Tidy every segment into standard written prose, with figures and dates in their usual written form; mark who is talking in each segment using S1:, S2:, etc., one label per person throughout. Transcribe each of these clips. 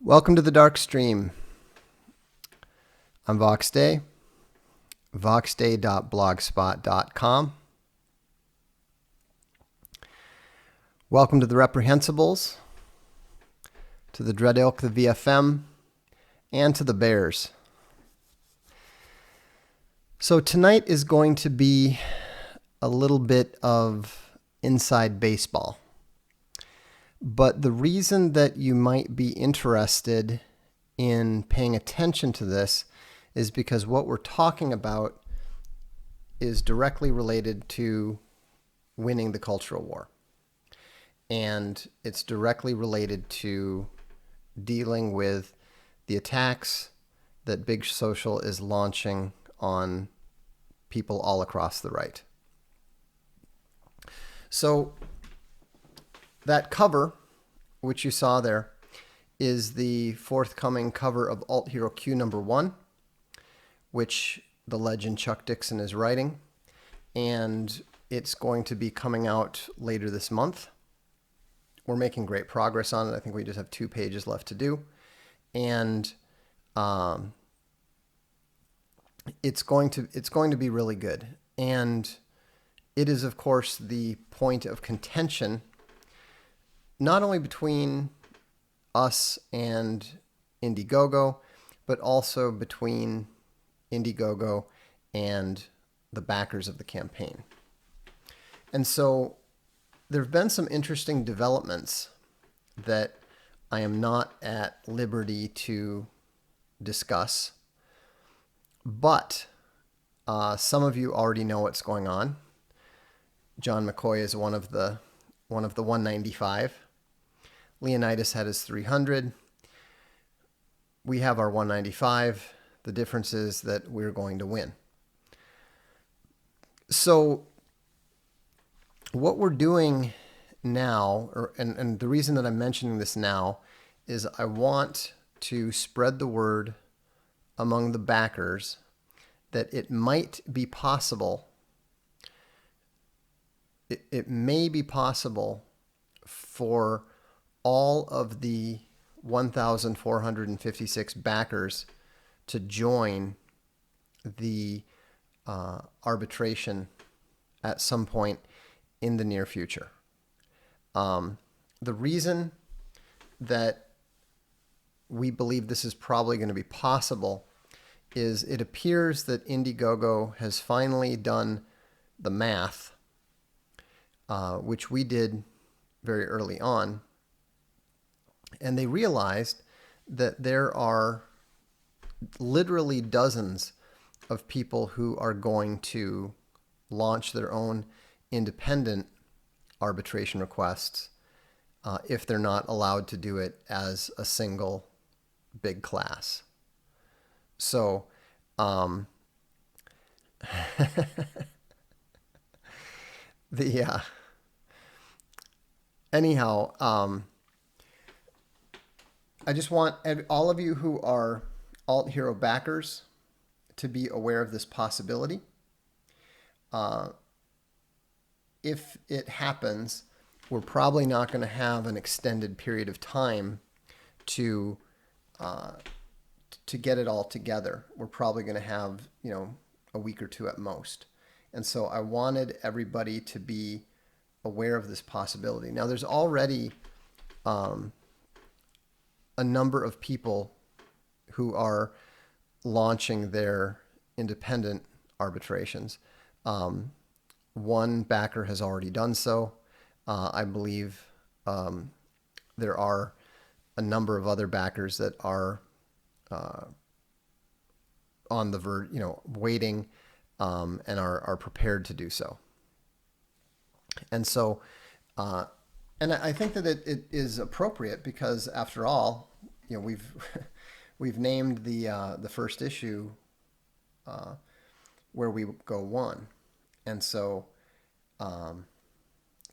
S1: Welcome to the Darkstream. I'm VoxDay, voxday.blogspot.com. Welcome to the Reprehensibles, to the Dread Ilk, the VFM, and to the Bears. So tonight is going to be a little bit of inside baseball. But the reason that you might be interested in paying attention to this is because what we're talking about is directly related to winning the cultural war. And it's directly related to dealing with the attacks that Big Social is launching on people all across the right. So that cover, which you saw there, is the forthcoming cover of Alt Hero Q #1, which the legend Chuck Dixon is writing. And it's going to be coming out later this month. We're making great progress on it. I think we just have 2 pages left to do. And it's going to be really good. And it is, of course, the point of contention not only between us and Indiegogo, but also between Indiegogo and the backers of the campaign. And so there have been some interesting developments that I am not at liberty to discuss, but some of you already know what's going on. John McCoy is one of the 195. Leonidas had his 300. We have our 195. The difference is that we're going to win. So what we're doing now, and the reason that I'm mentioning this now, is I want to spread the word among the backers that it might be possible, it may be possible for all of the 1,456 backers to join the arbitration at some point in the near future. The reason that we believe this is probably going to be possible is it appears that Indiegogo has finally done the math, which we did very early on, and they realized that there are literally dozens of people who are going to launch their own independent arbitration requests if they're not allowed to do it as a single big class. So anyhow, I just want all of you who are Alt Hero backers to be aware of this possibility. If it happens, we're probably not going to have an extended period of time to get it all together. We're probably going to have, a week or 2 at most. And so I wanted everybody to be aware of this possibility. Now, there's already a number of people who are launching their independent arbitrations. One backer has already done so. I believe there are a number of other backers that are on the verge, waiting and are prepared to do so. And so, and I think that it is appropriate because, after all, we've named the first issue Where We Go One, and so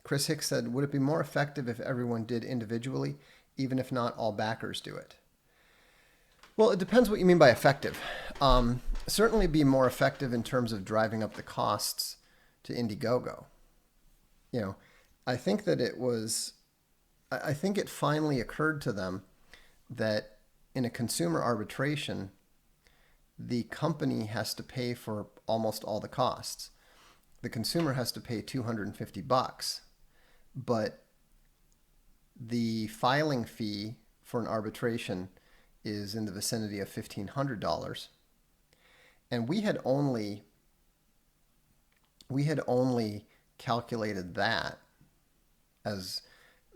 S1: Chris Hicks said, "Would it be more effective if everyone did individually, even if not all backers do it?" Well, it depends what you mean by effective. Certainly, be more effective in terms of driving up the costs to Indiegogo. I think that I think it finally occurred to them that in a consumer arbitration, the company has to pay for almost all the costs. The consumer has to pay $250, but the filing fee for an arbitration is in the vicinity of $1,500. And we had only calculated that as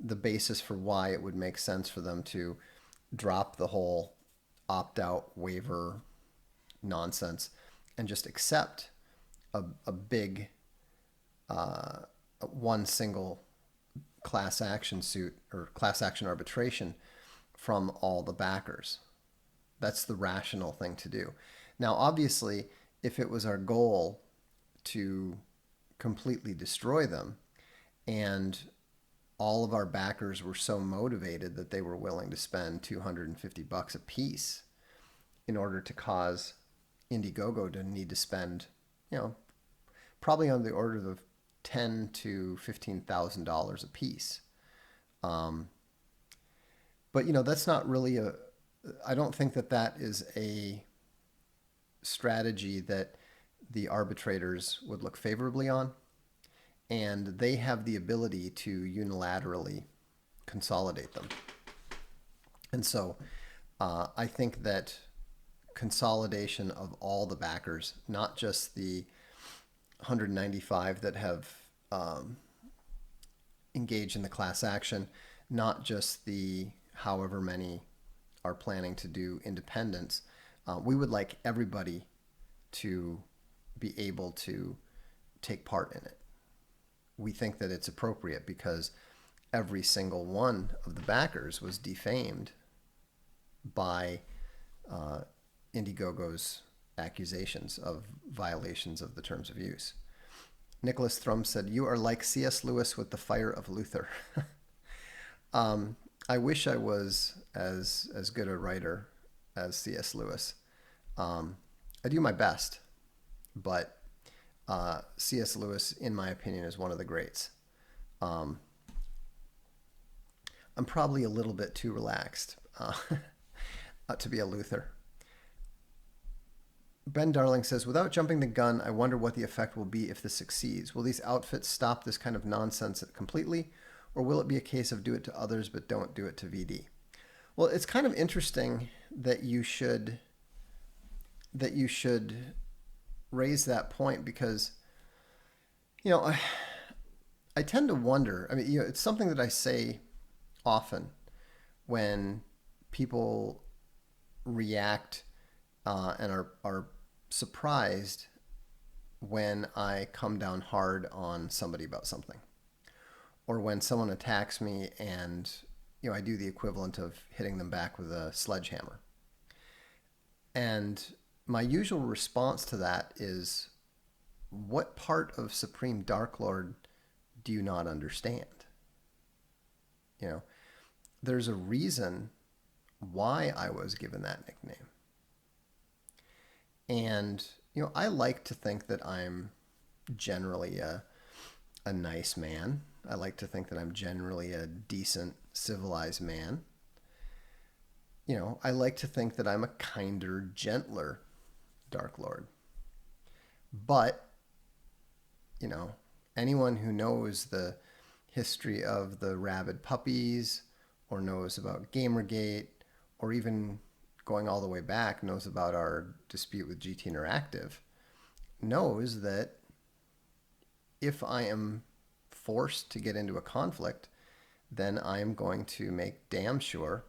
S1: the basis for why it would make sense for them to drop the whole opt-out waiver nonsense and just accept a big one single class action suit or class action arbitration from all the backers. That's the rational thing to do. Now, obviously, if it was our goal to completely destroy them and all of our backers were so motivated that they were willing to spend $250 a piece in order to cause Indiegogo to need to spend, probably on the order of $10,000 to $15,000 a piece. But that's not really I don't think that is a strategy that the arbitrators would look favorably on. And they have the ability to unilaterally consolidate them. And so I think that consolidation of all the backers, not just the 195 that have engaged in the class action, not just the however many are planning to do independence, we would like everybody to be able to take part in it. We think that it's appropriate because every single one of the backers was defamed by Indiegogo's accusations of violations of the terms of use. Nicholas Thrum said, "You are like C.S. Lewis with the fire of Luther." I wish I was as good a writer as C.S. Lewis. I do my best, but C.S. Lewis, in my opinion, is one of the greats. I'm probably a little bit too relaxed to be a Luther. Ben Darling says, "Without jumping the gun, I wonder what the effect will be if this succeeds. Will these outfits stop this kind of nonsense completely, or will it be a case of do it to others but don't do it to VD?" Well, it's kind of interesting that you should raise that point because, I tend to wonder. I mean, it's something that I say often when people react and are surprised when I come down hard on somebody about something, or when someone attacks me and I do the equivalent of hitting them back with a sledgehammer. And my usual response to that is, what part of Supreme Dark Lord do you not understand? There's a reason why I was given that nickname. And, I like to think that I'm generally a nice man. I like to think that I'm generally a decent, civilized man. I like to think that I'm a kinder, gentler Dark Lord. But, anyone who knows the history of the rabid puppies or knows about Gamergate or even going all the way back knows about our dispute with GT Interactive knows that if I am forced to get into a conflict, then I am going to make damn sure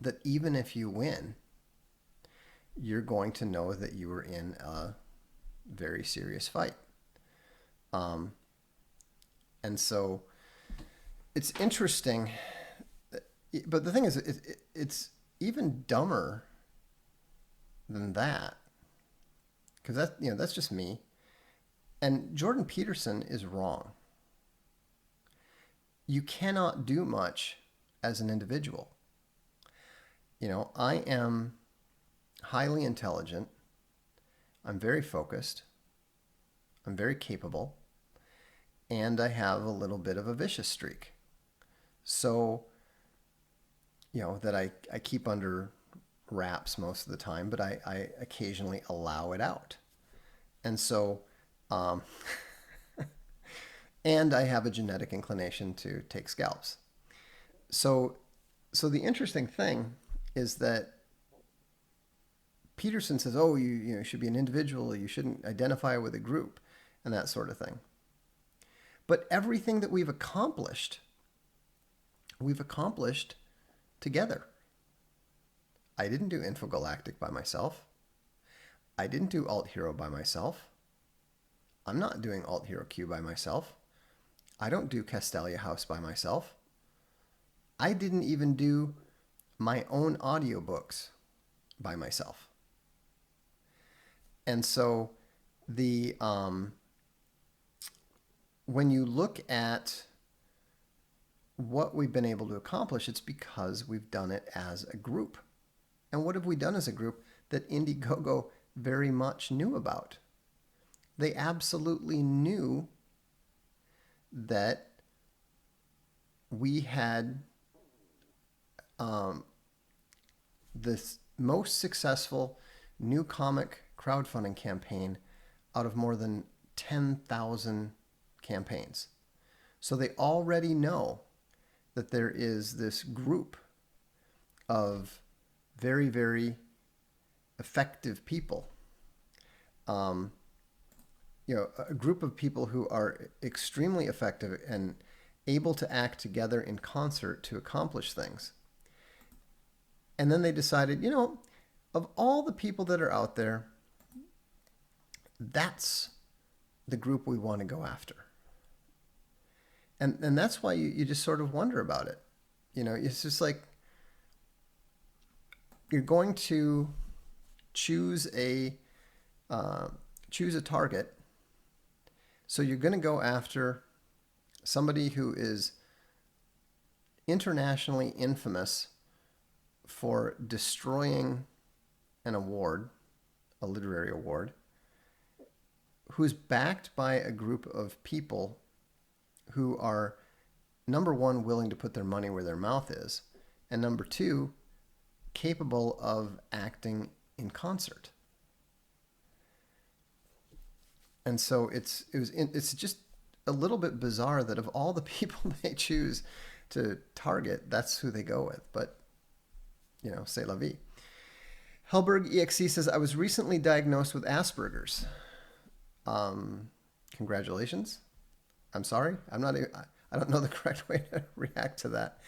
S1: that even if you win, you're going to know that you were in a very serious fight. And so it's interesting, but the thing is, it's even dumber than that, because that's just me. And Jordan Peterson is wrong. You cannot do much as an individual. I am highly intelligent. I'm very focused. I'm very capable. And I have a little bit of a vicious streak. So that I keep under wraps most of the time, but I occasionally allow it out. And so, um, and I have a genetic inclination to take scalps. So, so the interesting thing is that Peterson says, "Oh, you should be an individual. You shouldn't identify with a group, and that sort of thing." But everything that we've accomplished together. I didn't do Infogalactic by myself. I didn't do Alt Hero by myself. I'm not doing Alt Hero Q by myself. I don't do Castelia House by myself. I didn't even do my own audiobooks by myself. And so the when you look at what we've been able to accomplish, it's because we've done it as a group. And what have we done as a group that Indiegogo very much knew about? They absolutely knew that we had this most successful new comic crowdfunding campaign out of more than 10,000 campaigns. So they already know that there is this group of very, very effective people. A group of people who are extremely effective and able to act together in concert to accomplish things. And then they decided, of all the people that are out there, that's the group we want to go after. And that's why you just sort of wonder about it. It's just like you're going to choose a target. So you're going to go after somebody who is internationally infamous for destroying an award, a literary award, who's backed by a group of people who are, number one, willing to put their money where their mouth is, and number two, capable of acting in concert. And so it's just a little bit bizarre that of all the people they choose to target, that's who they go with. But, c'est la vie. Helberg EXE says, I was recently diagnosed with Asperger's. Congratulations. I'm sorry. I don't know the correct way to react to that.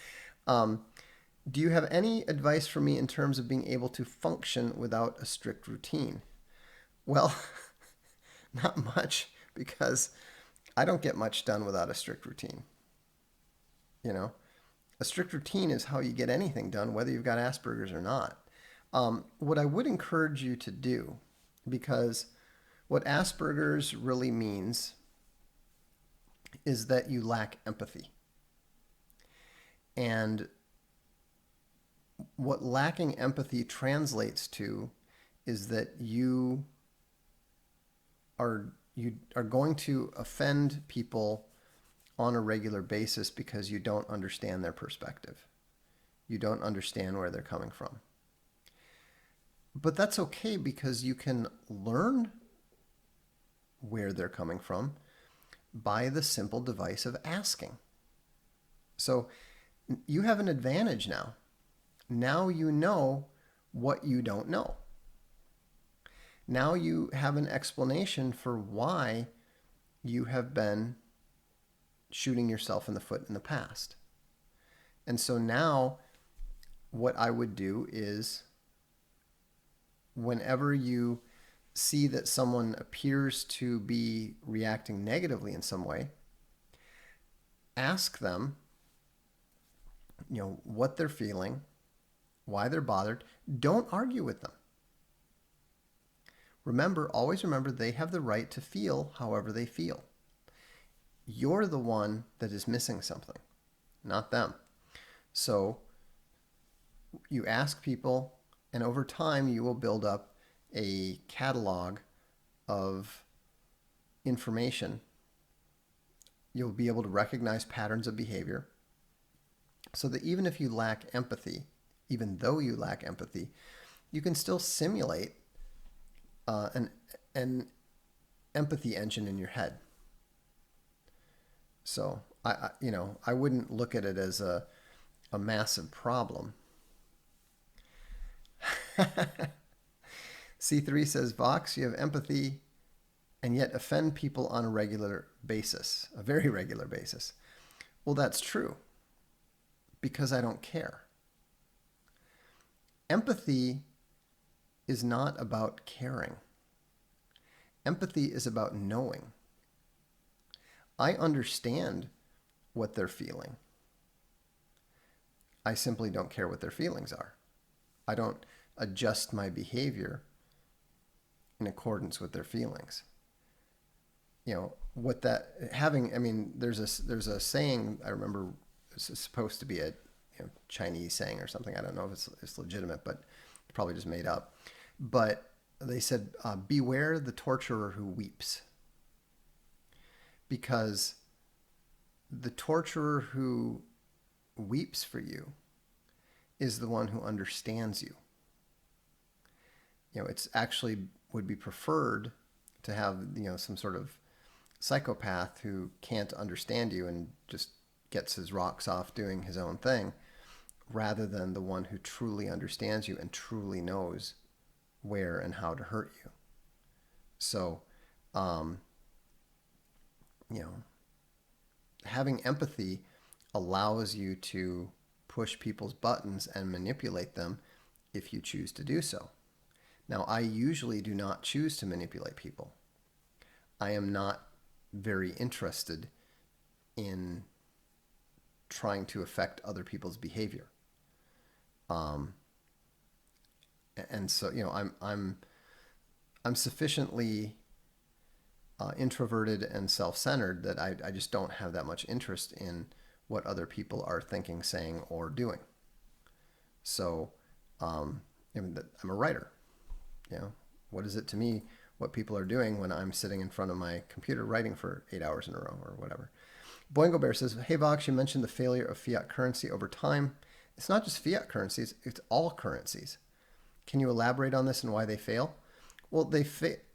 S1: Do you have any advice for me in terms of being able to function without a strict routine? Well, not much, because I don't get much done without a strict routine. A strict routine is how you get anything done, whether you've got Asperger's or not. What I would encourage you to do, because what Asperger's really means is that you lack empathy. And what lacking empathy translates to is that you are going to offend people on a regular basis because you don't understand their perspective. You don't understand where they're coming from. But that's okay, because you can learn where they're coming from by the simple device of asking. So you have an advantage now. Now you know what you don't know. Now you have an explanation for why you have been shooting yourself in the foot in the past. And so now what I would do is, whenever you see that someone appears to be reacting negatively in some way, ask them, what they're feeling, why they're bothered. Don't argue with them. Always remember, they have the right to feel however they feel. You're the one that is missing something, not them. So you ask people, and over time you will build up a catalog of information. You'll be able to recognize patterns of behavior, so that even if you lack empathy, even though you lack empathy, you can still simulate an empathy engine in your head. So I wouldn't look at it as a massive problem. C3 says, Vox, you have empathy and yet offend people on a regular basis, a very regular basis. Well, that's true because I don't care. Empathy is not about caring. Empathy is about knowing. I understand what they're feeling. I simply don't care what their feelings are. I don't adjust my behavior in accordance with their feelings. What that having, I mean, there's a saying, I remember it's supposed to be a Chinese saying or something. I don't know if it's legitimate, but it's probably just made up. But they said, beware the torturer who weeps. Because the torturer who weeps for you is the one who understands you. It's actually would be preferred to have, some sort of psychopath who can't understand you and just gets his rocks off doing his own thing, rather than the one who truly understands you and truly knows where and how to hurt you. So, having empathy allows you to push people's buttons and manipulate them if you choose to do so. Now, I usually do not choose to manipulate people. I am not very interested in trying to affect other people's behavior. And so, I'm sufficiently introverted and self-centered that I just don't have that much interest in what other people are thinking, saying, or doing. So, I'm a writer. What is it to me what people are doing when I'm sitting in front of my computer writing for 8 hours in a row or whatever? Boingo Bear says, hey Vox, you mentioned the failure of fiat currency over time. It's not just fiat currencies, it's all currencies. Can you elaborate on this and why they fail? Well,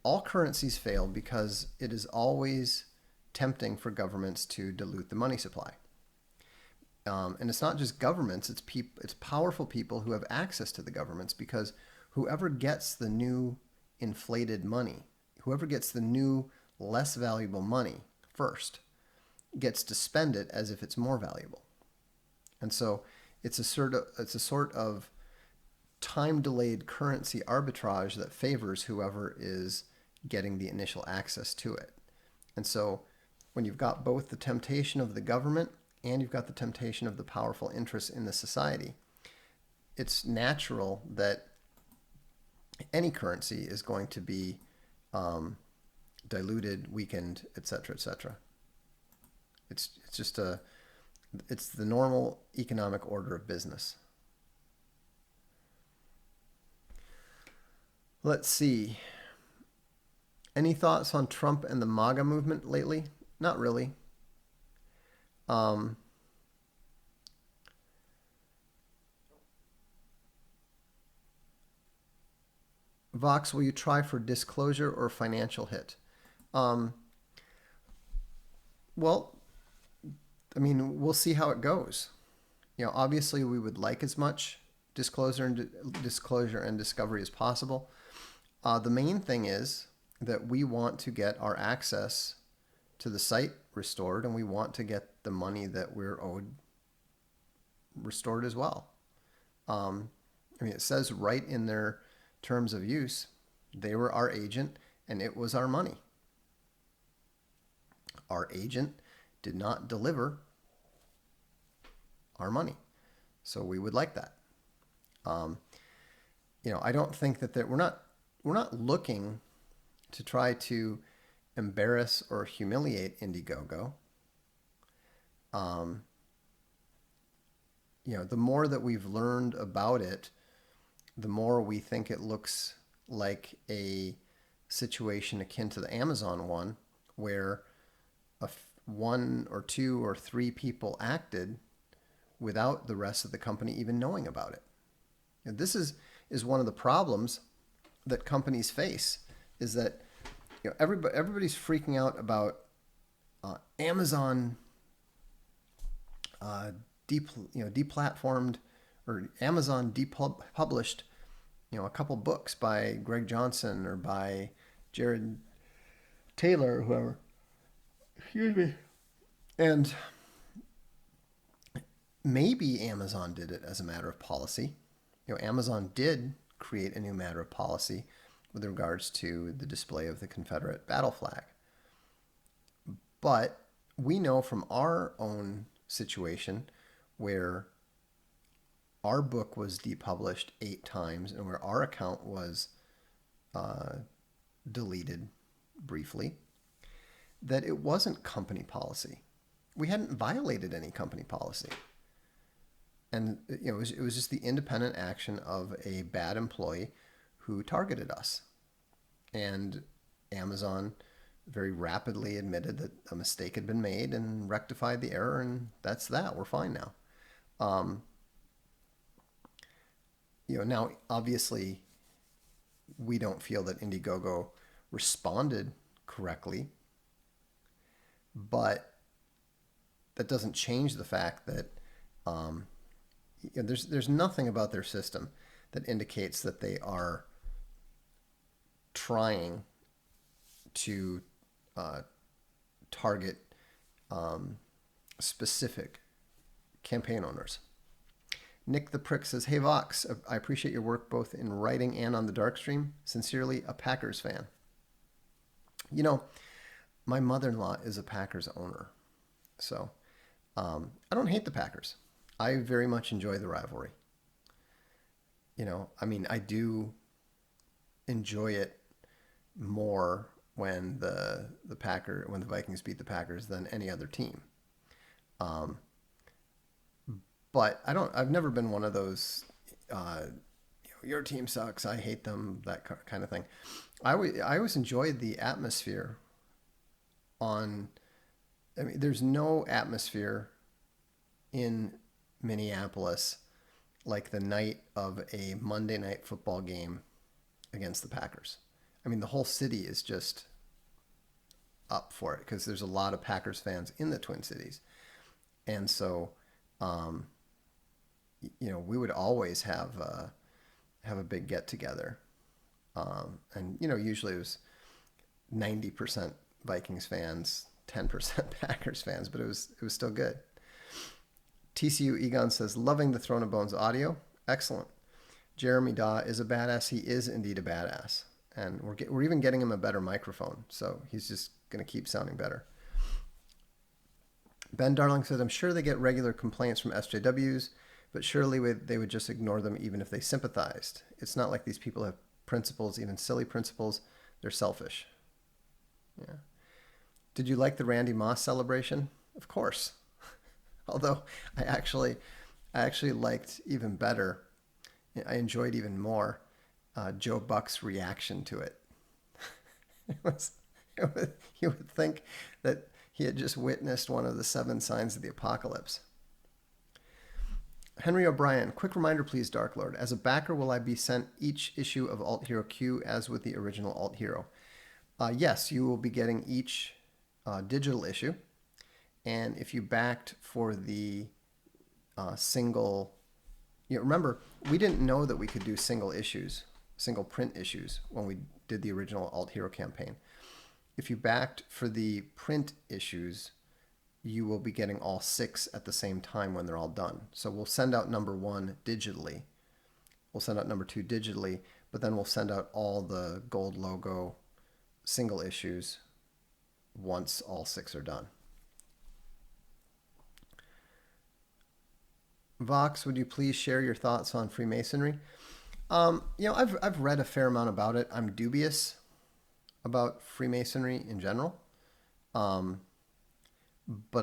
S1: all currencies fail because it is always tempting for governments to dilute the money supply. And it's not just governments, it's powerful people who have access to the governments, because whoever gets the new inflated money, whoever gets the new less valuable money first, gets to spend it as if it's more valuable. And so it's a sort of time-delayed currency arbitrage that favors whoever is getting the initial access to it. And so when you've got both the temptation of the government and you've got the temptation of the powerful interests in the society, it's natural that any currency is going to be diluted, weakened, etc., etc. It's the normal economic order of business. Let's see. Any thoughts on Trump and the MAGA movement lately? Not really. Vox, will you try for disclosure or financial hit? Well, I mean, we'll see how it goes. Obviously, we would like as much disclosure and discovery as possible. The main thing is that we want to get our access to the site restored, and we want to get the money that we're owed restored as well. It says right in their terms of use, they were our agent and it was our money. Our agent did not deliver our money, so we would like that. I don't think that we're not looking to try to embarrass or humiliate Indiegogo. The more that we've learned about it, the more we think it looks like a situation akin to the Amazon one, where one or two or three people acted without the rest of the company even knowing about it. This is one of the problems that companies face, is that everybody's freaking out about Amazon deplatformed, or Amazon depublished a couple books by Greg Johnson or by Jared Taylor or whoever. Excuse me. And maybe Amazon did it as a matter of policy. Amazon did create a new matter of policy with regards to the display of the Confederate battle flag. But we know from our own situation where our book was depublished 8 times and where our account was deleted briefly, that it wasn't company policy. We hadn't violated any company policy. And it was just the independent action of a bad employee who targeted us. And Amazon very rapidly admitted that a mistake had been made and rectified the error, and that's that. We're fine now. Now obviously we don't feel that Indiegogo responded correctly, but that doesn't change the fact that there's nothing about their system that indicates that they are trying to target specific campaign owners. Nick the Prick says, "Hey Vox, I appreciate your work both in writing and on the Darkstream. Sincerely, a Packers fan." My mother-in-law is a Packers owner, so I don't hate the Packers. I very much enjoy the rivalry. I do enjoy it more when the Vikings beat the Packers than any other team. But I've never been one of those, your team sucks, I hate them, that kind of thing. I always enjoyed the atmosphere there's no atmosphere in Minneapolis like the night of a Monday night football game against the Packers. The whole city is just up for it because there's a lot of Packers fans in the Twin Cities. And so, we would always have a big get together. And usually it was 90% Vikings fans, 10% Packers fans, but it was still good. TCU Egon says, "Loving the Throne of Bones audio. Excellent. Jeremy Daw is a badass. He is indeed a badass. And we're even getting him a better microphone. So he's just going to keep sounding better." Ben Darling says, "I'm sure they get regular complaints from SJWs, but surely they would just ignore them even if they sympathized. It's not like these people have principles, even silly principles. They're selfish." Yeah. Did you like the Randy Moss celebration? Of course. Although I actually liked even better. I enjoyed even more Joe Buck's reaction to it. You would think that he had just witnessed one of the 7 signs of the apocalypse. Henry O'Brien, "Quick reminder, please, Dark Lord. As a backer, will I be sent each issue of Alt Hero Q as with the original Alt Hero?" Yes, you will be getting each digital issue. And if you backed for the single, remember, we didn't know that we could do single print issues when we did the original Alt Hero campaign. If you backed for the print issues, you will be getting all 6 at the same time when they're all done. So we'll send out number 1 digitally. We'll send out number 2 digitally, but then we'll send out all the gold logo single issues once all 6 are done. Vox, would you please share your thoughts on Freemasonry? I've read a fair amount about it. I'm dubious about Freemasonry in general, but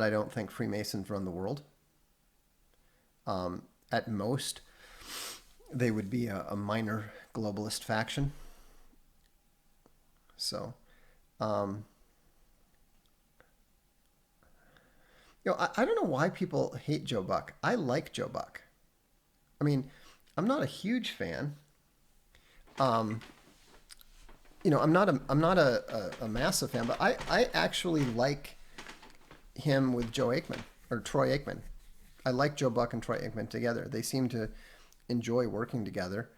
S1: I don't think Freemasons run the world. At most, they would be a minor globalist faction. So, I don't know why people hate Joe Buck. I like Joe Buck. I'm not a huge fan. Um, I'm not a massive fan, but I actually like him with Joe Aikman or Troy Aikman. I like Joe Buck and Troy Aikman together. They seem to enjoy working together.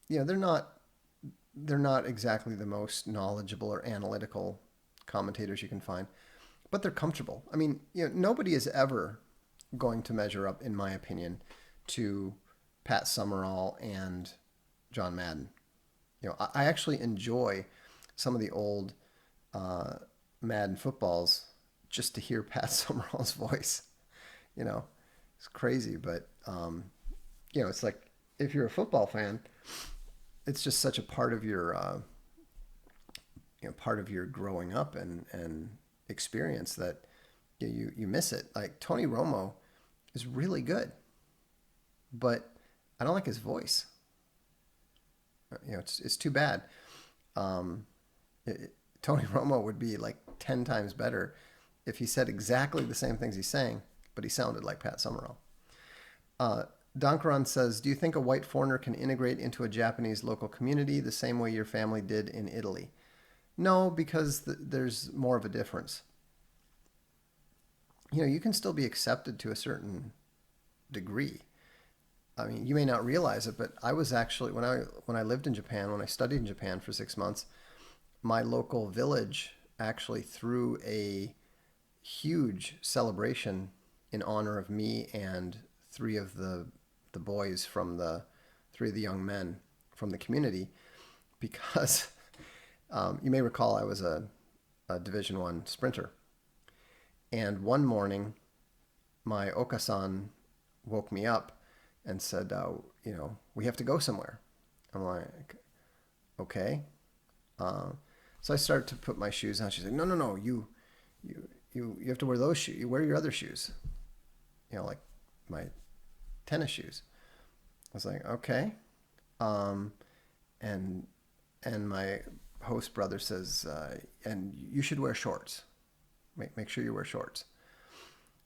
S1: They're not exactly the most knowledgeable or analytical commentators you can find, but they're comfortable. I mean, nobody is ever going to measure up, in my opinion, to Pat Summerall and John Madden. I actually enjoy some of the old uh, Madden footballs just to hear Pat Summerall's voice. You know, it's crazy, but it's like if you're a football fan, it's just such a part of your part of your growing up and experience that you miss it. Like Tony Romo is really good, but I don't like his voice. It's too bad. Um, Tony Romo would be like 10 times better if he said exactly the same things he's saying, but he sounded like Pat Summerall. Uh, Donkaran says, do you think a white foreigner can integrate into a Japanese local community the same way your family did in Italy? No, because there's more of a difference. You can still be accepted to a certain degree. I mean, you may not realize it, but I was actually when I lived in Japan, when I studied in Japan for 6 months, my local village actually threw a huge celebration in honor of me and three of the boys from the three of the young men from the community because you may recall I was a Division One sprinter, and one morning my Okasan woke me up and said, we have to go somewhere. I'm like, okay. Uh, so I started to put my shoes on. She's like, no, no, no, you have to wear those shoes. You wear your other shoes, like my tennis shoes. I was like, okay. Um, and and my host brother says, and you should wear shorts. Make sure you wear shorts.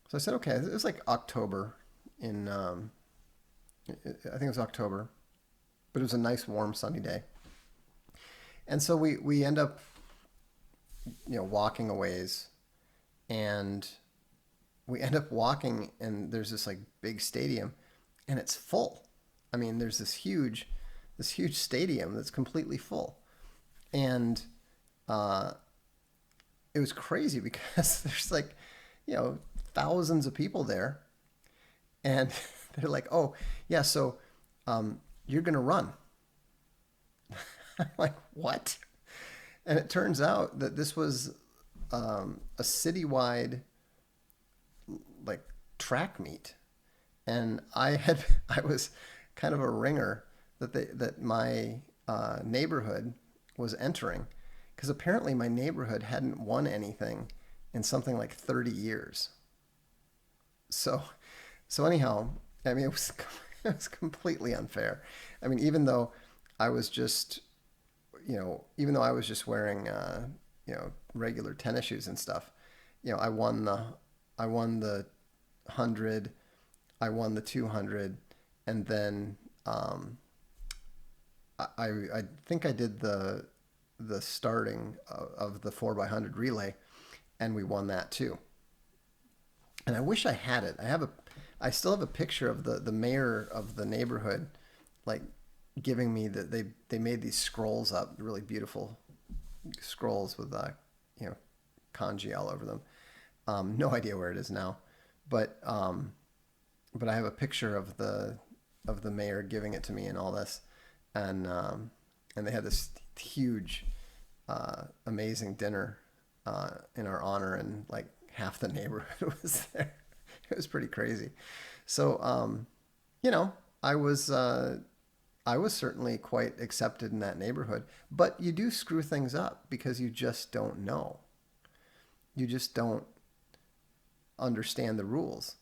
S1: So I said, okay. It was like October in, I think it was October, but it was a nice warm sunny day. And so we end up, walking a ways, and we end up walking, and there's this like big stadium, and it's full. I mean, there's this huge stadium that's completely full, and uh, it was crazy because there's like, thousands of people there, and they're like, oh yeah, so you're gonna run. I'm like, what? And it turns out that this was a citywide like track meet, and I was kind of a ringer that my neighborhood was entering, because apparently my neighborhood hadn't won anything in something like 30 years. So so anyhow, I mean, it was it was completely unfair. I mean, I was just even though I was just wearing regular tennis shoes and stuff, I won the 100, I won the 200, and then I think I did the starting of the 4x100 relay, and we won that too. And I wish I had it. I still have a picture of the mayor of the neighborhood, like giving me they made these scrolls up, really beautiful scrolls with you know kanji all over them. No idea where it is now, but I have a picture of the mayor giving it to me and all this, and they had this huge, amazing dinner in our honor, and like half the neighborhood was there. It was pretty crazy. So, you know, I was I was certainly quite accepted in that neighborhood. But you do screw things up because you just don't know. You just don't understand the rules.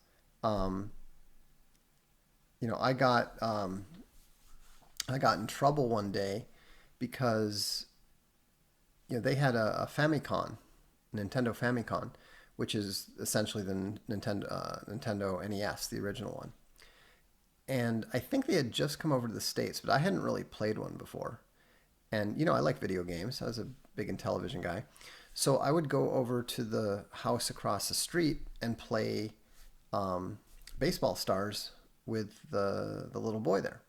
S1: Um, I got in trouble one day because they had a Famicom, Nintendo Famicom, which is essentially the Nintendo NES, the original one. And I think they had just come over to the States, but I hadn't really played one before. And, I like video games. I was a big Intellivision guy. So I would go over to the house across the street and play um, baseball stars with the little boy there.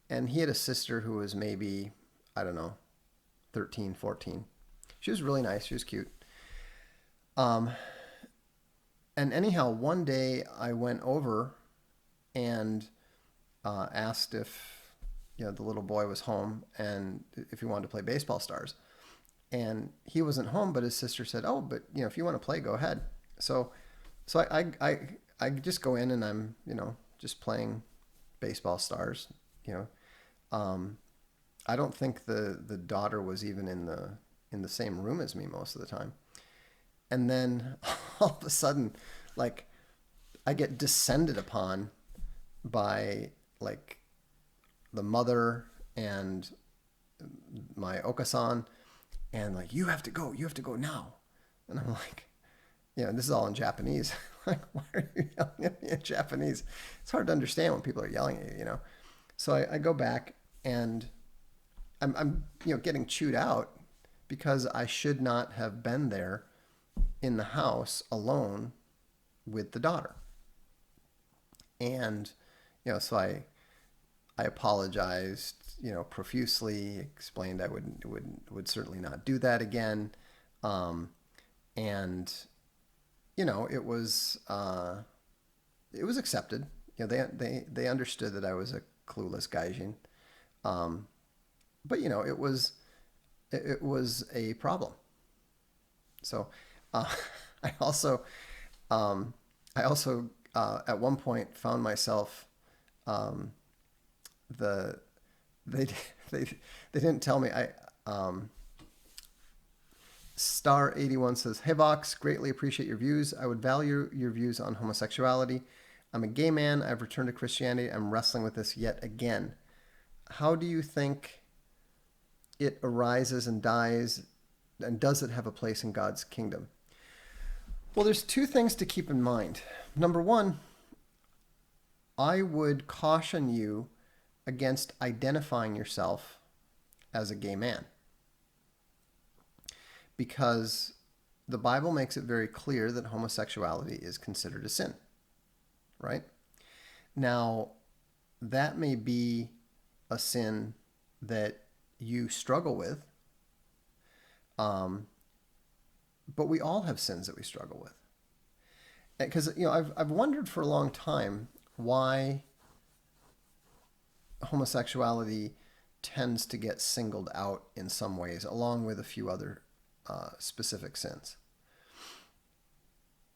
S1: And he had a sister who was maybe, I don't know, 13, 14. She was really nice. She was cute. Um, and anyhow, one day I went over and asked if the little boy was home and if he wanted to play baseball stars. And he wasn't home, but his sister said, "Oh, but if you want to play, go ahead." So, so I just go in and I'm just playing baseball stars. You know, um, I don't think the daughter was even in the same room as me most of the time. And then all of a sudden, like I get descended upon by like the mother and my okasan, and like, you have to go now. And I'm like, this is all in Japanese. Like, why are you yelling at me in Japanese? It's hard to understand when people are yelling at you. So I go back and I'm getting chewed out because I should not have been there in the house alone with the daughter. And so I apologized, profusely, explained I would certainly not do that again. Um, and it was accepted. They understood that I was a clueless gaijin. Um, but it was a problem. So uh, I also um, I also at one point found myself um, the they they they didn't tell me. I Star 81 says, "Hey Vox, greatly appreciate your views. I would value your views on homosexuality. I'm a gay man. I've returned to Christianity. I'm wrestling with this yet again. How do you think it arises and dies, and does it have a place in God's kingdom?" Well, there's two things to keep in mind. Number one, I would caution you against identifying yourself as a gay man, because the Bible makes it very clear that homosexuality is considered a sin, right? Now, that may be a sin that you struggle with, um, but we all have sins that we struggle with. Because I've wondered for a long time why homosexuality tends to get singled out in some ways, along with a few other specific sins.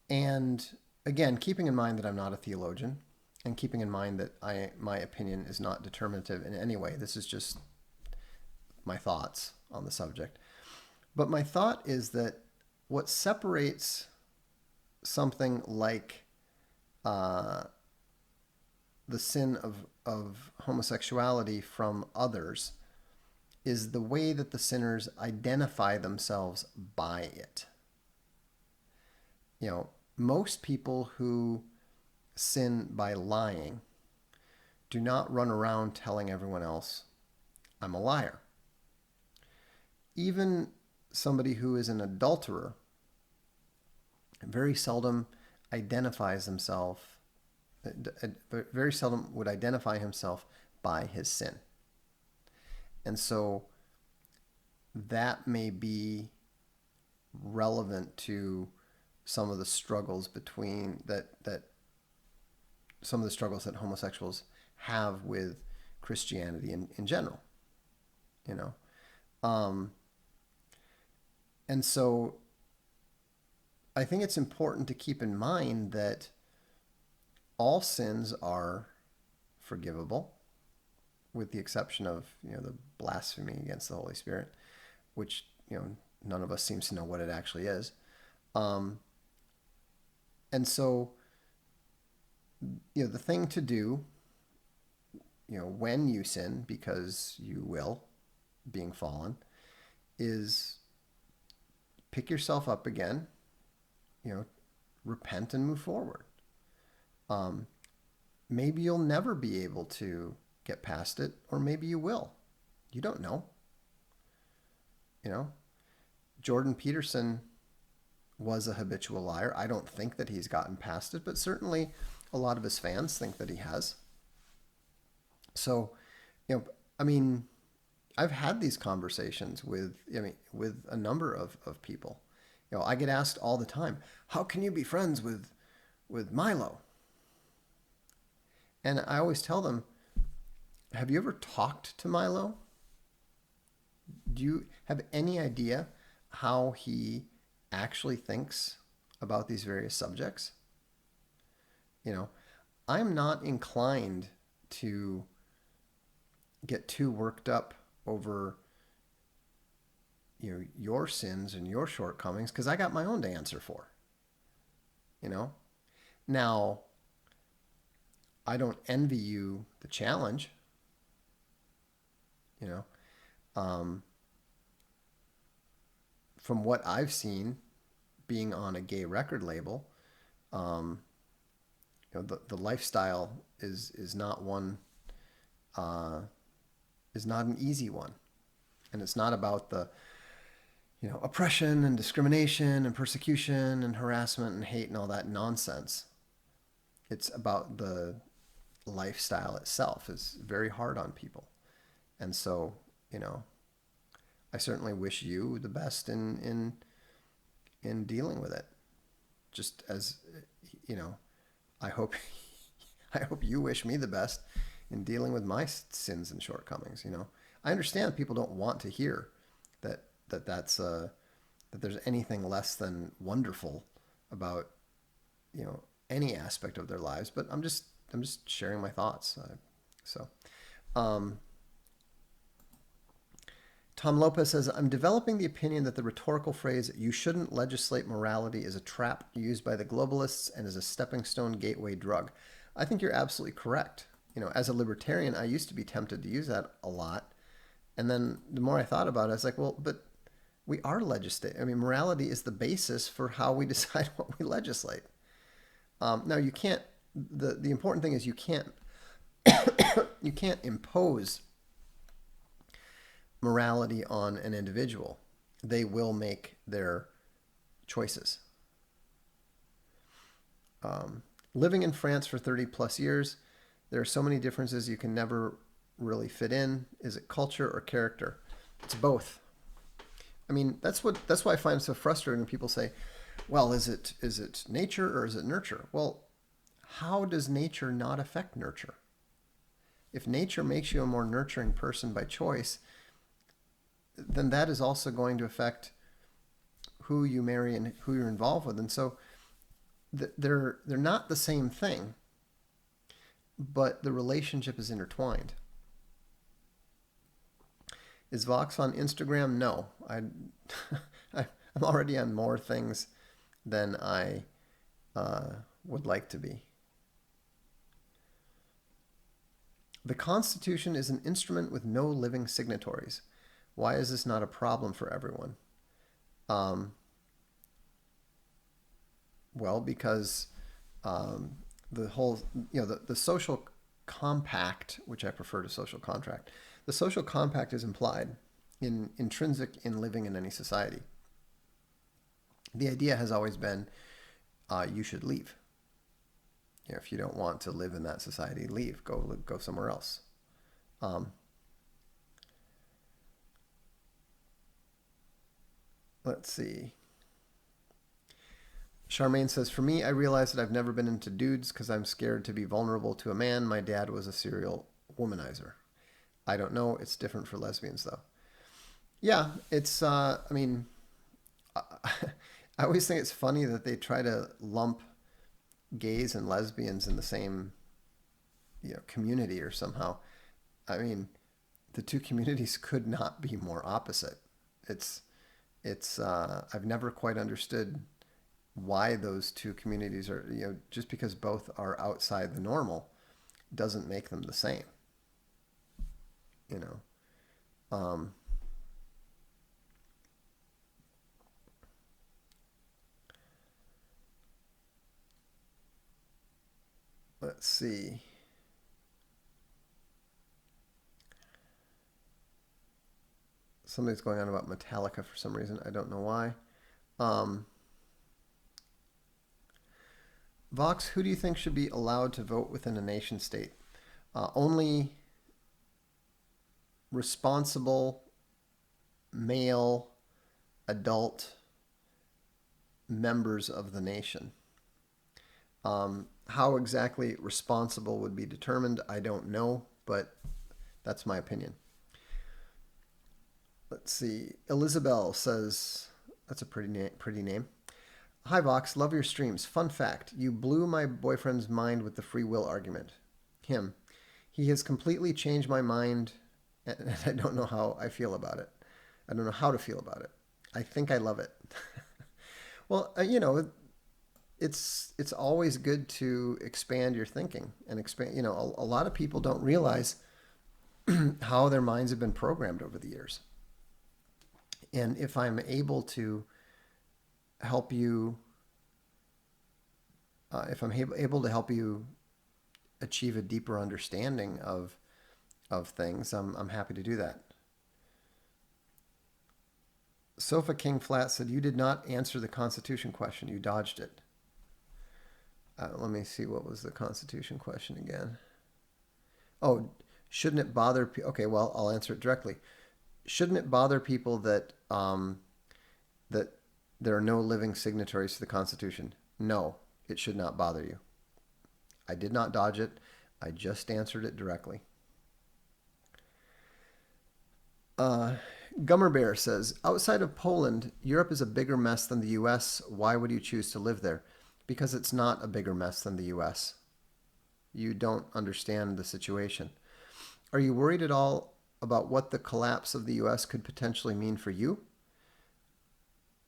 S1: And again, keeping in mind that I'm not a theologian, and keeping in mind that my opinion is not determinative in any way. This is just my thoughts on the subject. But my thought is that what separates something like the sin of homosexuality from others is the way that the sinners identify themselves by it. Most people who sin by lying do not run around telling everyone else, "I'm a liar." Even somebody who is an adulterer very seldom identifies himself, very seldom would identify himself by his sin. And so that may be relevant to some of the struggles some of the struggles that homosexuals have with Christianity in general, you know. And so I think it's important to keep in mind that all sins are forgivable, with the exception of the blasphemy against the Holy Spirit, which none of us seems to know what it actually is. And so the thing to do, when you sin, because you will, being fallen, is pick yourself up again, repent and move forward. maybe you'll never be able to get past it, or maybe you will. You don't know. You know, Jordan Peterson was a habitual liar. I don't think that he's gotten past it, but certainly a lot of his fans think that he has. So, I mean, I've had these conversations with a number of people. I get asked all the time, how can you be friends with Milo? And I always tell them, have you ever talked to Milo? Do you have any idea how he actually thinks about these various subjects? You know, I'm not inclined to get too worked up over your sins and your shortcomings because I got my own to answer for. You know, now I don't envy you the challenge. You know, um, from what I've seen, being on a gay record label, um, the lifestyle is not one uh, is not an easy one, and it's not about the oppression and discrimination and persecution and harassment and hate and all that nonsense. It's about the lifestyle itself is very hard on people, and so I certainly wish you the best in dealing with it. Just as I hope I hope you wish me the best in dealing with my sins and shortcomings. I understand people don't want to hear that's that there's anything less than wonderful about any aspect of their lives, but I'm just sharing my thoughts. So. Um, Tom Lopez says, I'm developing the opinion that the rhetorical phrase, you shouldn't legislate morality, is a trap used by the globalists and is a stepping stone gateway drug. I think you're absolutely correct. As a libertarian, I used to be tempted to use that a lot. And then the more I thought about it, I was like, well, but we are legislating. I mean, morality is the basis for how we decide what we legislate. Now, you can't, the important thing is you can't impose morality on an individual. They will make their choices. Living in France for 30 plus years, there are so many differences you can never really fit in. Is it culture or character? It's both. I mean, that's why I find it so frustrating when people say, well, is it nature or is it nurture? Well, how does nature not affect nurture? If nature makes you a more nurturing person by choice, then that is also going to affect who you marry and who you're involved with. And so they're not the same thing, but the relationship is intertwined. Is Vox on Instagram? No. I'm already on more things than I would like to be. The Constitution is an instrument with no living signatories. Why is this not a problem for everyone? Well, because the whole, the social compact, which I prefer to social contract, the social compact is implied, intrinsic in living in any society. The idea has always been you should leave. If you don't want to live in that society, leave. Go somewhere else. Let's see. Charmaine says, for me, I realized that I've never been into dudes because I'm scared to be vulnerable to a man. My dad was a serial womanizer. I don't know. It's different for lesbians, though. Yeah, it's, I mean, I always think it's funny that they try to lump gays and lesbians in the same, community or somehow. I mean, the two communities could not be more opposite. It's, I've never quite understood why those two communities are, just because both are outside the normal doesn't make them the same. Let's see. Something's going on about Metallica for some reason. I don't know why. Um, Vox, who do you think should be allowed to vote within a nation state? Only responsible male adult members of the nation. How exactly responsible would be determined, I don't know, but that's my opinion. Let's see. Elizabeth says, that's a pretty name. Hi, Vox. Love your streams. Fun fact. You blew my boyfriend's mind with the free will argument. Him. He has completely changed my mind, and I don't know how I feel about it. I don't know how to feel about it. I think I love it. Well, it's always good to expand your thinking and expand. A lot of people don't realize how their minds have been programmed over the years. And if I'm able to help you, if I'm able to help you achieve a deeper understanding of things, I'm happy to do that. Sofa King Flat said, you did not answer the Constitution question. You dodged it. Let me see, what was the Constitution question again? Oh, shouldn't it bother people? Okay, well, I'll answer it directly. Shouldn't it bother people that that there are no living signatories to the Constitution? No, it should not bother you. I did not dodge it. I just answered it directly. Gummer Bear says, outside of Poland, Europe is a bigger mess than the US. Why would you choose to live there? Because it's not a bigger mess than the US. You don't understand the situation. Are you worried at all about what the collapse of the US could potentially mean for you?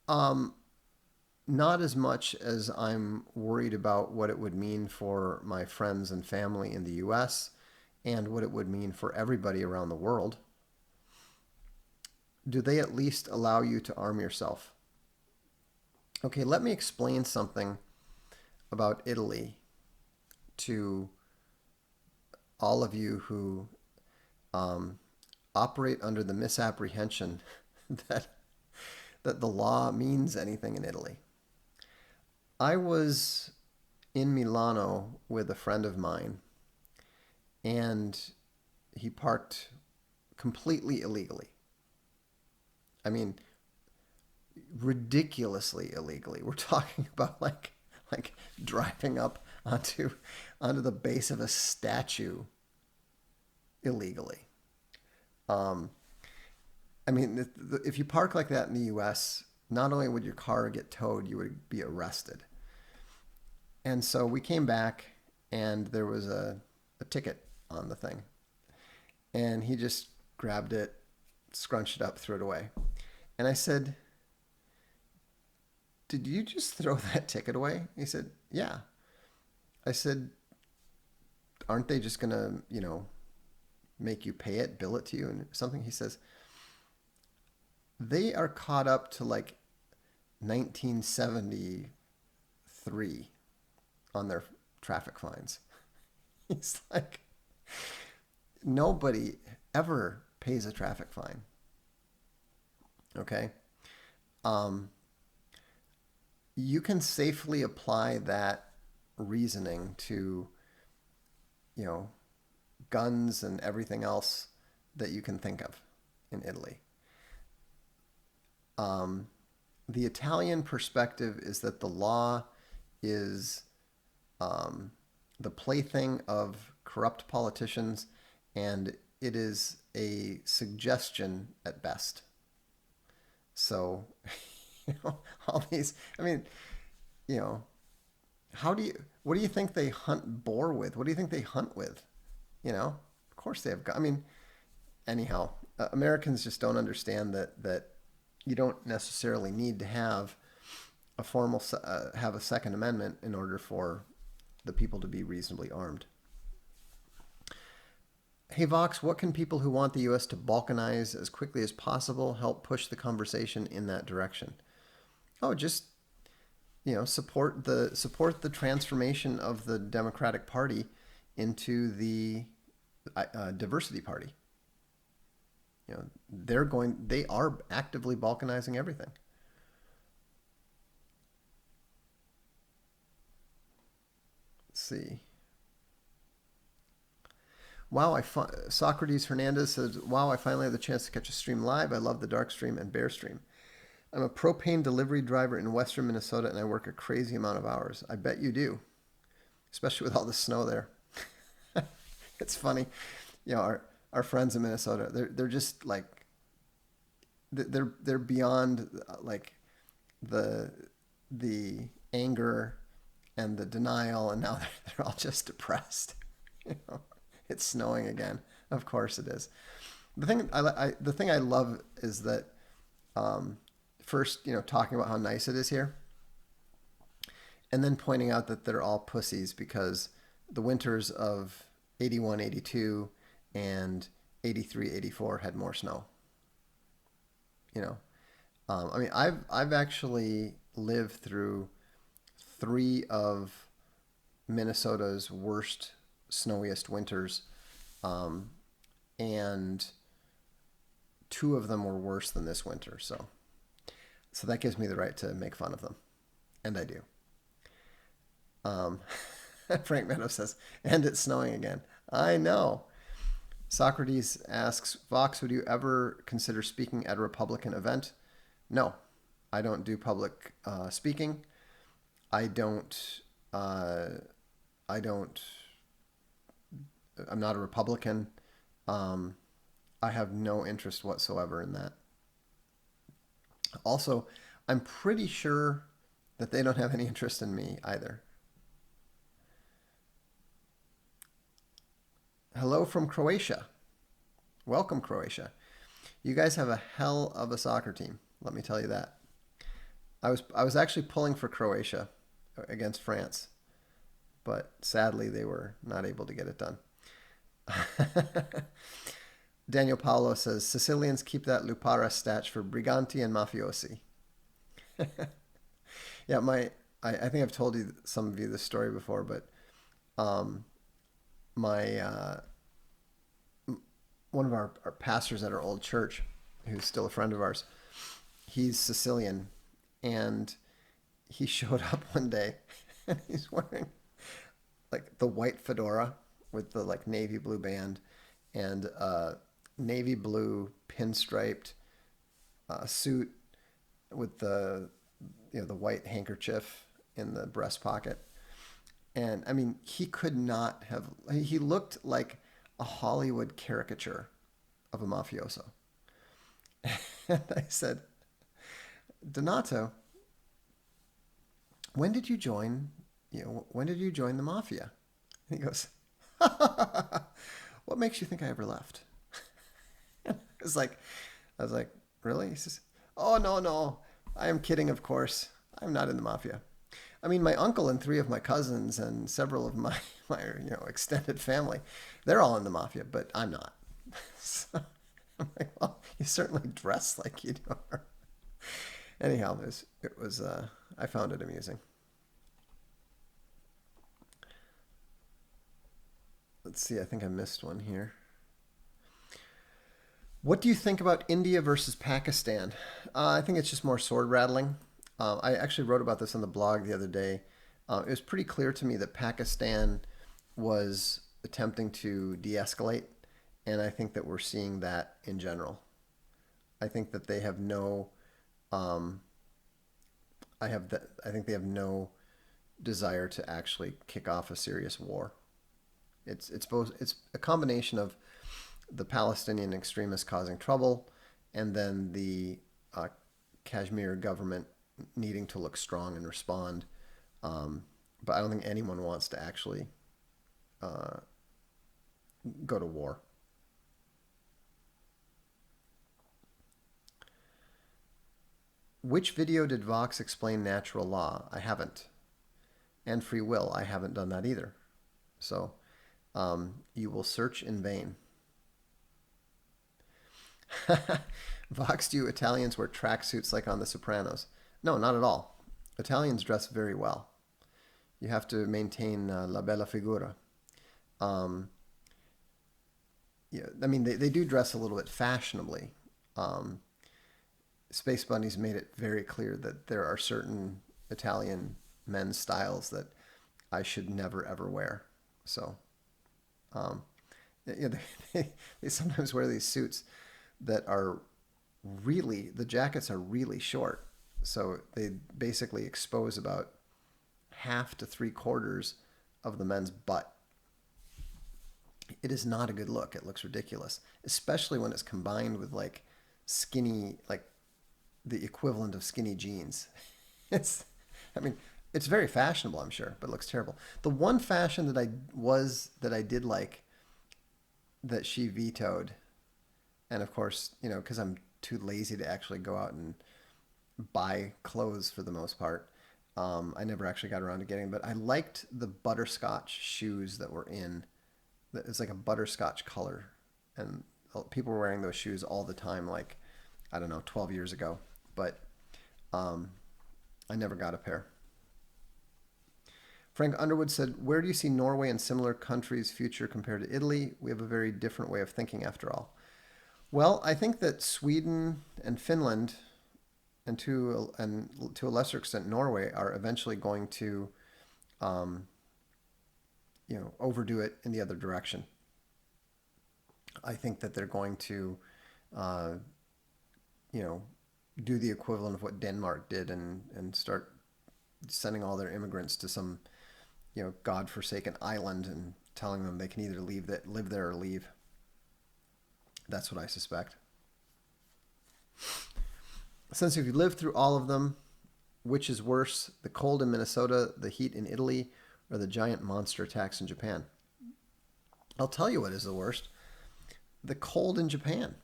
S1: Not as much as I'm worried about what it would mean for my friends and family in the US and what it would mean for everybody around the world. Do they at least allow you to arm yourself? Okay, let me explain something about Italy to all of you who operate under the misapprehension that the law means anything in Italy. I was in Milano with a friend of mine, and he parked completely illegally. I mean, ridiculously illegally. We're talking about like driving up onto the base of a statue illegally. I mean, if you park like that in the U.S., not only would your car get towed, you would be arrested. And so we came back, and there was a ticket on the thing. And he just grabbed it, scrunched it up, threw it away. And I said, did you just throw that ticket away? He said, yeah. I said, aren't they just going to, make you pay it, bill it to you and something? He says, they are caught up to like 1973 on their traffic fines. He's like, nobody ever pays a traffic fine. Okay? You can safely apply that reasoning to, guns and everything else that you can think of in Italy. The Italian perspective is that the law is the plaything of corrupt politicians, and it is a suggestion at best. So, all these, I mean, what do you think they hunt boar with? What do you think they hunt with? Of course they have, anyhow, Americans just don't understand that you don't necessarily need to have a have a Second Amendment in order for the people to be reasonably armed. Hey Vox, what can people who want the U.S. to balkanize as quickly as possible help push the conversation in that direction? Oh, just support the transformation of the Democratic Party into the diversity party. You know, they are actively balkanizing everything. Let's see. Wow, Socrates Hernandez says, "Wow, I finally had the chance to catch a stream live. I love the Darkstream and Bearstream. I'm a propane delivery driver in western Minnesota, and I work a crazy amount of hours. I bet you do, especially with all the snow there. It's funny, you know, our friends in Minnesota, they're just like they're beyond like the the anger and the denial, and now they're all just depressed. You know, it's snowing again. Of course it is. The thing I love is that um, first, you know, talking about how nice it is here, and then pointing out that they're all pussies because the winters of 81, 82, and 83, 84 had more snow. You know, I mean, I've actually lived through three of Minnesota's worst, snowiest winters, um, and two of them were worse than this winter. So that gives me the right to make fun of them, and I do. Um, Frank Meadows says, "And it's snowing again." I know. Socrates asks, "Vox, would you ever consider speaking at a Republican event?" No, I don't do public speaking. I don't. Uh, I don't. I'm not a Republican. Um, I have no interest whatsoever in that. Also, I'm pretty sure that they don't have any interest in me either. Hello from Croatia. Welcome, Croatia. You guys have a hell of a soccer team. Let me tell you that. I was actually pulling for Croatia against France, but sadly they were not able to get it done. Daniel Paolo says Sicilians keep that Lupara statch for briganti and mafiosi. Yeah, I think I've told you some of you this story before, but um, my one of our pastors at our old church, who's still a friend of ours, he's Sicilian, and he showed up one day, and he's wearing like the white fedora with the like navy blue band and navy blue pinstriped suit with the the white handkerchief in the breast pocket. And I mean, he could not have. He looked like a Hollywood caricature of a mafioso. And I said, Donato, when did you join? When did you join the mafia? And he goes, "What makes you think I ever left?" It's like, I was like, "Really?" He says, "Oh no, no, I am kidding. Of course, I'm not in the mafia. I mean, my uncle and three of my cousins and several of my extended family, they're all in the mafia, but I'm not." So I'm like, "Well, you certainly dress like you are." Anyhow, it was I found it amusing. Let's see, I think I missed one here. What do you think about India versus Pakistan? I think it's just more sword rattling. I actually wrote about this on the blog the other day. It was pretty clear to me that Pakistan was attempting to de escalate, and I think that we're seeing that in general. I think that they have no. Um, I think they have no desire to actually kick off a serious war. It's a combination of the Palestinian extremists causing trouble, and then the Kashmir government needing to look strong and respond. But I don't think anyone wants to actually uh, go to war. Which video did Vox explain natural law? I haven't. And free will. I haven't done that either. So you will search in vain. Vox, do Italians wear tracksuits like on The Sopranos? No, not at all. Italians dress very well. You have to maintain la bella figura. Um, yeah, I mean, they do dress a little bit fashionably. Um, Space Bunny's made it very clear that there are certain Italian men's styles that I should never ever wear. So, um, yeah, they sometimes wear these suits that are really, the jackets are really short. So they basically expose about half to three quarters of the men's butt. It is not a good look. It looks ridiculous, especially when it's combined with like skinny, like the equivalent of skinny jeans. It's, I mean, it's very fashionable, I'm sure, but it looks terrible. The one fashion that I did like that she vetoed, and of course, you know, because I'm too lazy to actually go out and buy clothes for the most part. I never actually got around to getting them, but I liked the butterscotch shoes that were in. It's like a butterscotch color, and people were wearing those shoes all the time. Like, I don't know, 12 years ago, but um, I never got a pair. Frank Underwood said, "Where do you see Norway and similar countries' future compared to Italy? We have a very different way of thinking, after all." Well, I think that Sweden and Finland, and to a lesser extent Norway, are eventually going to, um, overdo it in the other direction. I think that they're going to, uh, you know, do the equivalent of what Denmark did and start sending all their immigrants to some, godforsaken island and telling them they can either live there or leave. That's what I suspect. Since if you lived through all of them, which is worse, the cold in Minnesota, the heat in Italy, or the giant monster attacks in Japan? I'll tell you what is the worst: the cold in Japan,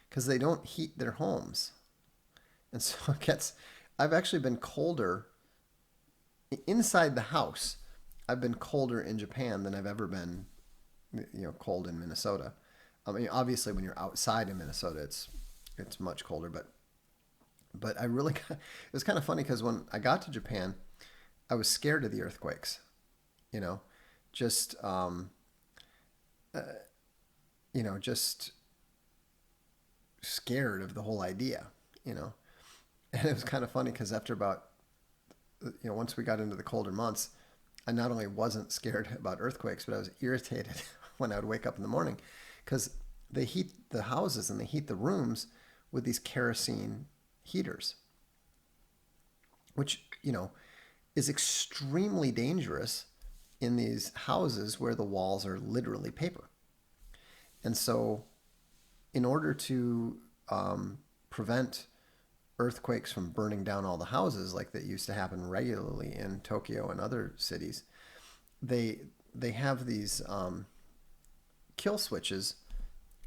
S1: because they don't heat their homes, and so it gets. I've actually been colder inside the house. I've been colder in Japan than I've ever been, cold in Minnesota. I mean, obviously, when you're outside in Minnesota, it's much colder. But I really got, it was kind of funny because when I got to Japan, I was scared of the earthquakes. You know, just uh, just scared of the whole idea. You know, and it was kind of funny because after about once we got into the colder months, I not only wasn't scared about earthquakes, but I was irritated when I would wake up in the morning because they heat the houses and they heat the rooms with these kerosene heaters, which, is extremely dangerous in these houses where the walls are literally paper. And so, in order to prevent earthquakes from burning down all the houses like that used to happen regularly in Tokyo and other cities, they they have these kill switches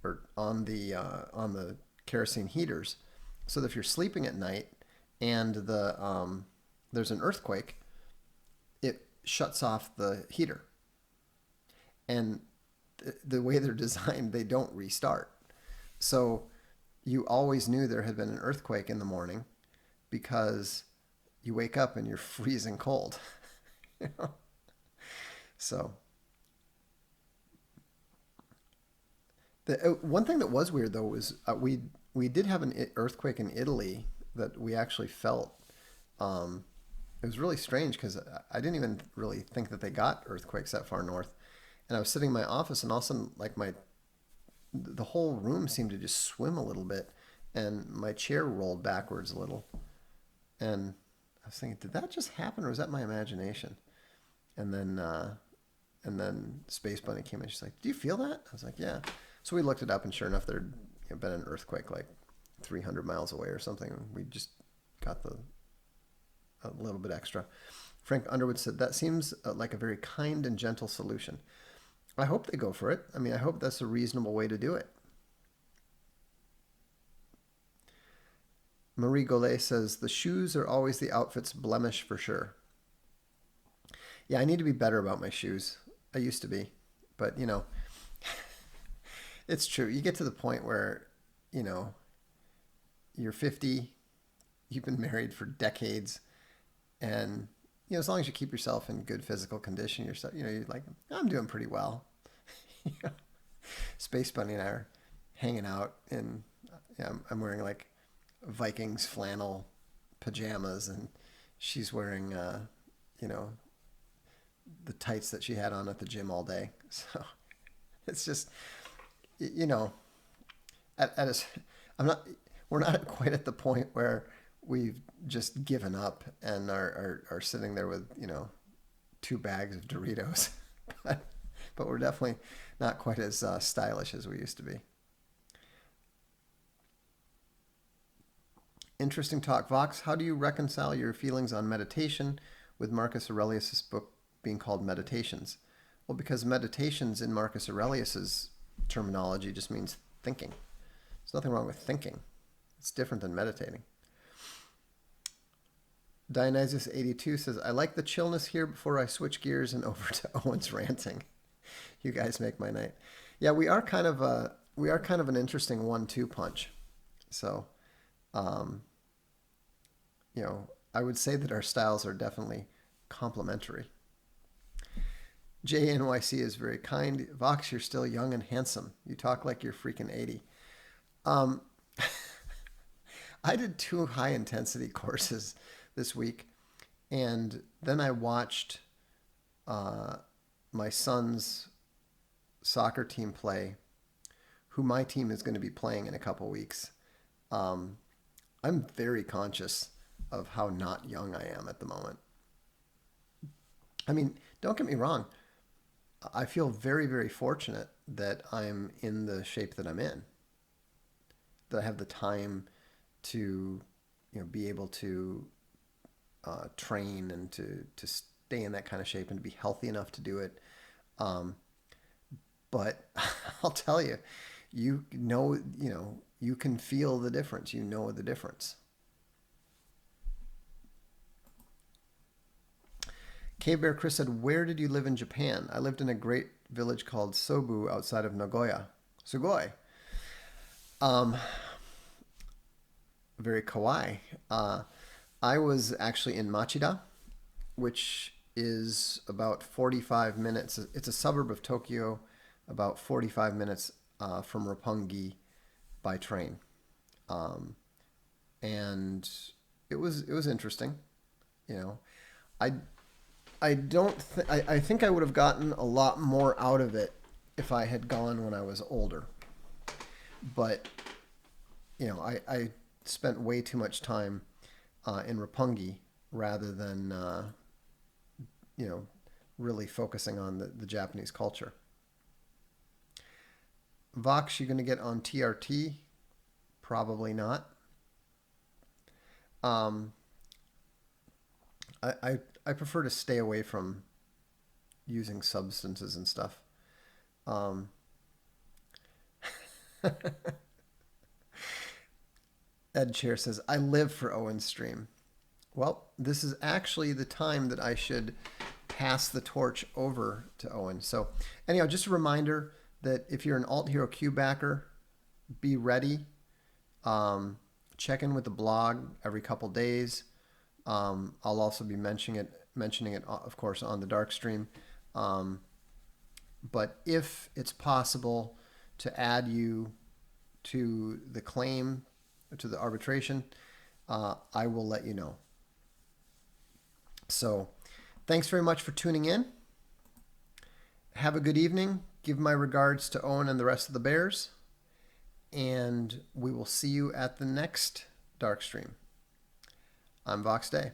S1: or on the kerosene heaters, so that if you're sleeping at night and there's an earthquake, it shuts off the heater. And the way they're designed, they don't restart. So you always knew there had been an earthquake in the morning because you wake up and you're freezing cold. you know? So the one thing that was weird though was we did have an earthquake in Italy that we actually felt. It was really strange because I didn't even really think that they got earthquakes that far north. And I was sitting in my office, and all of a sudden, like the whole room seemed to just swim a little bit, and my chair rolled backwards a little. And I was thinking, did that just happen, or was that my imagination? And then Space Bunny came in. She's like, "Do you feel that?" I was like, "Yeah." So we looked it up, and sure enough, there'd been an earthquake like 300 miles away or something. We just got a little bit extra. Frank Underwood said, "That seems like a very kind and gentle solution." I hope they go for it. I mean, I hope that's a reasonable way to do it. Marie Gollet says, "The shoes are always the outfit's blemish for sure." Yeah, I need to be better about my shoes. I used to be. But, it's true. You get to the point where, you know, you're 50, you've been married for decades, and as long as you keep yourself in good physical condition, you're like, I'm doing pretty well. Space Bunny and I are hanging out in, yeah, I'm wearing like Vikings flannel pajamas, and she's wearing, you know, the tights that she had on at the gym all day. So it's just, you know, at a, I'm not, we're not quite at the point where we've just given up and are sitting there with, you know, 2 bags of Doritos, but we're definitely not quite as stylish as we used to be. Interesting talk. Vox, how do you reconcile your feelings on meditation with Marcus Aurelius' book being called Meditations? Well, because meditations in Marcus Aurelius's terminology just means thinking. There's nothing wrong with thinking. It's different than meditating. Dionysus82 says, I like the chillness here before I switch gears and over to Owen's ranting. You guys make my night. Yeah, we are kind of an interesting 1-2 punch. So, you know, I would say that our styles are definitely complementary. JNYC is very kind. Vox, you're still young and handsome. You talk like you're freaking 80. I did 2 high intensity courses this week, and then I watched my son's soccer team play, who my team is going to be playing in a couple weeks. I'm very conscious of how not young I am at the moment. I mean, don't get me wrong. I feel very, very fortunate that I'm in the shape that I'm in, that I have the time to, you know, be able to train and to stay in that kind of shape and to be healthy enough to do it. But I'll tell you, you know, you can feel the difference. You know the difference. Cave Bear Chris said, where did you live in Japan? I lived in a great village called Sobu outside of Nagoya. Sugoi. Very kawaii. I was actually in Machida, which is about 45 minutes. It's a suburb of Tokyo, about 45 minutes from Roppongi by train. And it was interesting. You know, I think I would have gotten a lot more out of it if I had gone when I was older. But, you know, I spent way too much time in Roppongi rather than, you know, really focusing on the Japanese culture. Vox, you going to get on TRT? Probably not. I prefer to stay away from using substances and stuff. Ed Chair says, I live for Owen's stream. Well, this is actually the time that I should pass the torch over to Owen. So anyhow, just a reminder that if you're an Alt Hero Q backer, be ready. Check in with the blog every couple days. I'll also be mentioning it, of course, on the Darkstream. But if it's possible to add you to the claim, to the arbitration, I will let you know. So thanks very much for tuning in. Have a good evening. Give my regards to Owen and the rest of the Bears. And we will see you at the next Darkstream. I'm Vox Day.